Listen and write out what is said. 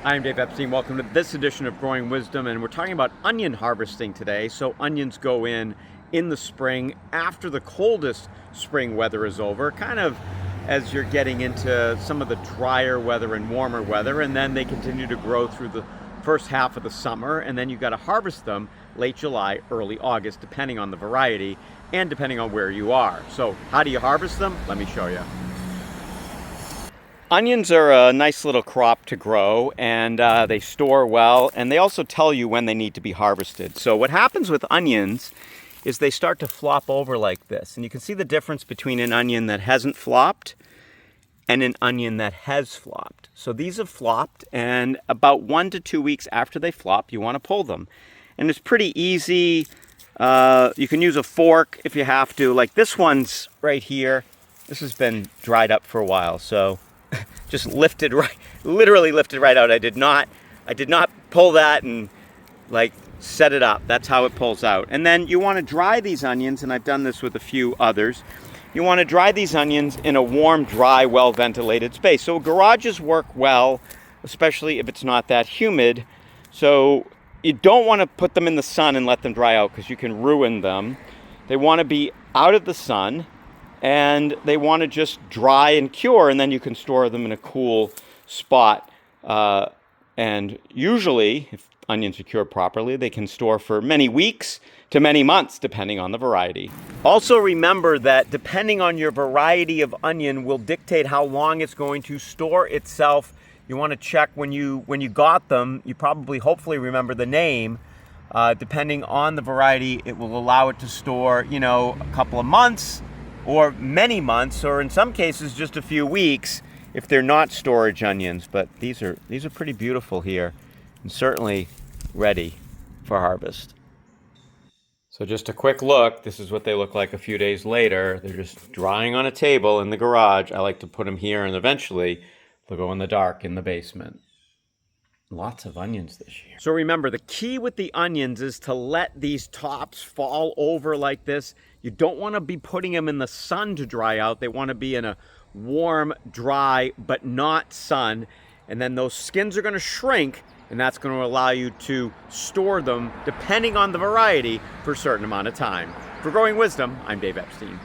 I'm Dave Epstein. Welcome to this edition of Growing Wisdom, and we're talking about onion harvesting today. So onions go in the spring after the coldest spring weather is over, kind of as you're getting into some of the drier weather and warmer weather, and then they continue to grow through the first half of the summer, and then you've got to harvest them late July, early August, depending on the variety and depending on where you are. So how do you harvest them? Let me show you. Onions are a nice little crop to grow, and they store well, and they also tell you when they need to be harvested. So what happens with onions is they start to flop over like this, and you can see the difference between an onion that hasn't flopped and an onion that has flopped. So these have flopped, and about 1 to 2 weeks after they flop, you want to pull them. And it's pretty easy. You can use a fork if you have to. Like this one's right here. This has been dried up for a while, so just lifted right, literally lifted right out. I did not pull that and like set it up. That's how it pulls out. And then you want to dry these onions, and I've done this with a few others. You want to dry these onions in a warm, dry, well-ventilated space. So garages work well, especially if it's not that humid. So you don't want to put them in the sun and let them dry out because you can ruin them. They want to be out of the sun, and they want to just dry and cure, and then you can store them in a cool spot. And usually, if onions are cured properly, they can store for many weeks to many months, depending on the variety. Also remember that depending on your variety of onion will dictate how long it's going to store itself. You want to check when you got them, you probably hopefully remember the name. Depending on the variety, it will allow it to store, a couple of months, or many months, or in some cases just a few weeks if they're not storage onions. But these are pretty beautiful here and certainly ready for harvest. So just a quick look, this is what they look like a few days later. They're just drying on a table in the garage. I like to put them here, and eventually they'll go in the dark in the basement. Lots of onions this year. So remember, the key with the onions is to let these tops fall over like this. You don't want to be putting them in the sun to dry out. They want to be in a warm, dry, but not sun. And then those skins are going to shrink, and that's going to allow you to store them, depending on the variety, for a certain amount of time. For Growing Wisdom, I'm Dave Epstein.